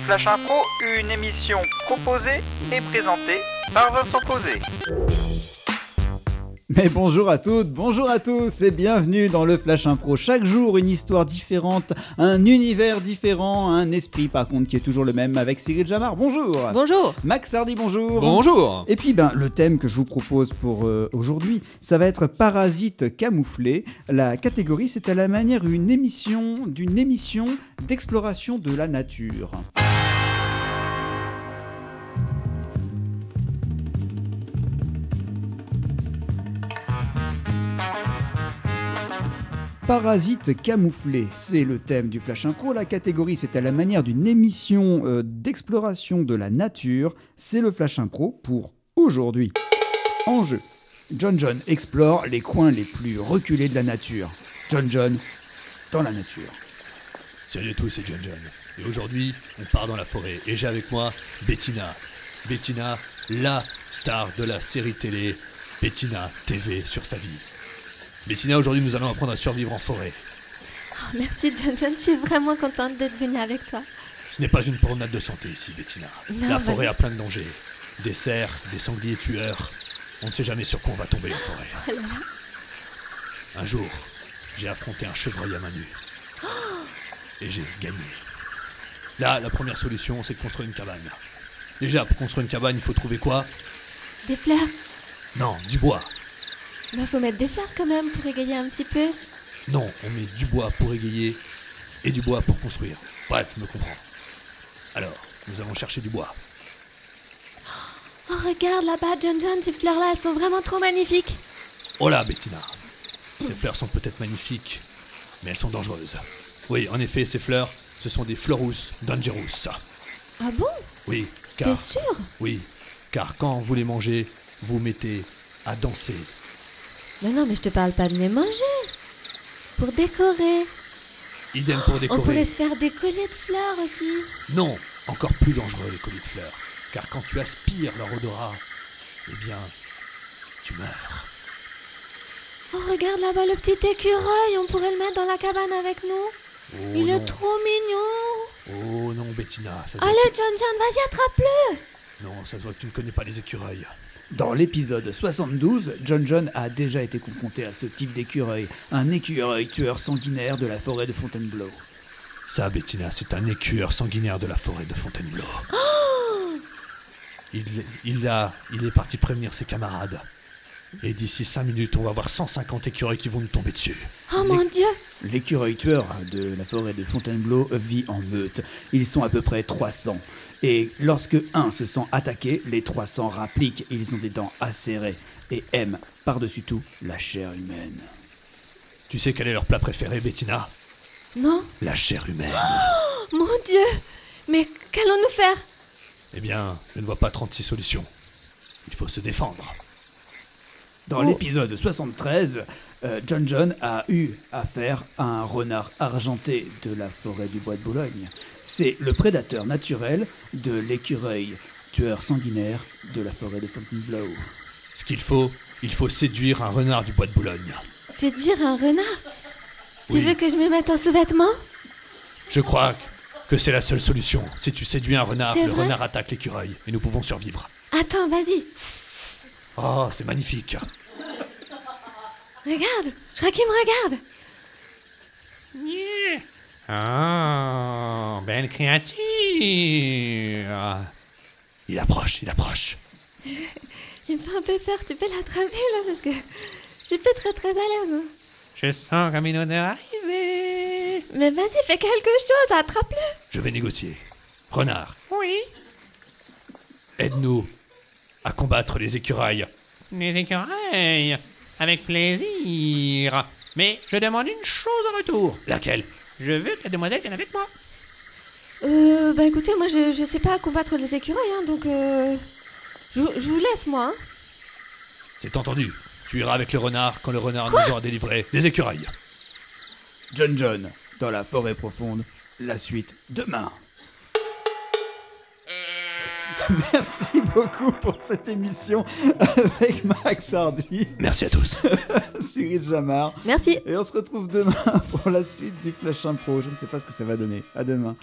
Flash Impro, une émission proposée et présentée par Vincent Posé. Mais bonjour à toutes, bonjour à tous et bienvenue dans le Flash Impro. Chaque jour une histoire différente, un univers différent, un esprit par contre qui est toujours le même avec Cyril Jamard. Bonjour. Bonjour. Max Hardy, bonjour. Bonjour. Et puis le thème que je vous propose pour aujourd'hui, ça va être parasites camouflés. La catégorie, c'est à la manière d'une émission d'exploration de la nature. Parasites camouflés, c'est le thème du Flash Impro. La catégorie, c'est à la manière d'une émission d'exploration de la nature. C'est le Flash Impro pour aujourd'hui. Enjeu. John explore les coins les plus reculés de la nature. John, dans la nature. Salut à tous, c'est John. Et aujourd'hui, on part dans la forêt. Et j'ai avec moi Bettina. Bettina, la star de la série télé Bettina TV sur sa vie. Bettina, aujourd'hui, nous allons apprendre à survivre en forêt. Oh, merci John, je suis vraiment contente d'être venue avec toi. Ce n'est pas une promenade de santé ici, Bettina. La forêt a plein de dangers. Des cerfs, des sangliers tueurs. On ne sait jamais sur quoi on va tomber en forêt. Oh là là. Un jour, j'ai affronté un chevreuil à main nue. Et j'ai gagné. Là, la première solution, c'est de construire une cabane. Déjà, pour construire une cabane, il faut trouver quoi ? Des fleurs. Non, du bois. Mais faut mettre des fleurs quand même pour égayer un petit peu. Non, on met du bois pour égayer et du bois pour construire. Bref, tu me comprends. Alors, nous allons chercher du bois. Oh regarde là-bas John, ces fleurs-là, elles sont vraiment trop magnifiques. Oh là, Bettina. Ces fleurs sont peut-être magnifiques, mais elles sont dangereuses. Oui, en effet, ces fleurs, ce sont des Florus dangerous. Ah bon ? Oui, T'es car... sûr ? Oui, car quand vous les mangez, vous mettez à danser. Mais non, mais je te parle pas de les manger. Pour décorer. Idem pour décorer. On pourrait se faire des colliers de fleurs aussi. Non, encore plus dangereux les colliers de fleurs. Car quand tu aspires leur odorat, eh bien, tu meurs. Oh regarde là-bas le petit écureuil, on pourrait le mettre dans la cabane avec nous. Oh, Il non. est trop mignon. Oh non, Bettina. Ça se voit Allez que John, vas-y attrape-le. Non, ça se voit que tu ne connais pas les écureuils. Dans l'épisode 72, John a déjà été confronté à ce type d'écureuil. Un écureuil tueur sanguinaire de la forêt de Fontainebleau. Ça, Bettina, c'est un écureuil sanguinaire de la forêt de Fontainebleau. Oh Il est parti prévenir ses camarades. Et d'ici 5 minutes, on va avoir 150 écureuils qui vont nous tomber dessus. Oh mon Dieu. L'écureuil tueur de la forêt de Fontainebleau vit en meute. Ils sont à peu près 300. Et lorsque un se sent attaqué, les 300 rappliquent. Ils ont des dents acérées et aiment par-dessus tout la chair humaine. Tu sais quel est leur plat préféré, Bettina ? Non. La chair humaine. Oh, mon Dieu. Mais qu'allons-nous faire ? Eh bien, je ne vois pas 36 solutions. Il faut se défendre. Dans l'épisode 73, John a eu affaire à un renard argenté de la forêt du Bois de Boulogne. C'est le prédateur naturel de l'écureuil tueur sanguinaire de la forêt de Fontainebleau. Ce qu'il faut, il faut séduire un renard du Bois de Boulogne. Séduire un renard ? Tu Oui. veux que je me mette en sous-vêtements ? Je crois que c'est la seule solution. Si tu séduis un renard, C'est le vrai renard attaque l'écureuil et nous pouvons survivre. Attends, vas-y. Oh, c'est magnifique. Regarde, je crois qu'il me regarde. Oh, belle créature. Il approche. Il me fait un peu peur, tu peux l'attraper là parce que je suis pas très à l'aise. hein. Je sens comme une odeur arriver. Mais vas-y, fais quelque chose, attrape-le. Je vais négocier. Renard. Oui. Aide-nous à combattre les écureuils. Les écureuils, avec plaisir. Mais je demande une chose en retour. Laquelle ? Je veux que la demoiselle vienne avec moi. Bah écoutez, moi je sais pas combattre les écureuils, hein, donc je vous laisse moi. Hein. C'est entendu. Tu iras avec le renard quand le renard nous aura délivré des écureuils. John, dans la forêt profonde, la suite demain. Merci beaucoup pour cette émission avec Max Hardy, Merci à tous. Cyril Jamard. Merci. Et on se retrouve demain pour la suite du Flash Impro. Je ne sais pas ce que ça va donner. À demain.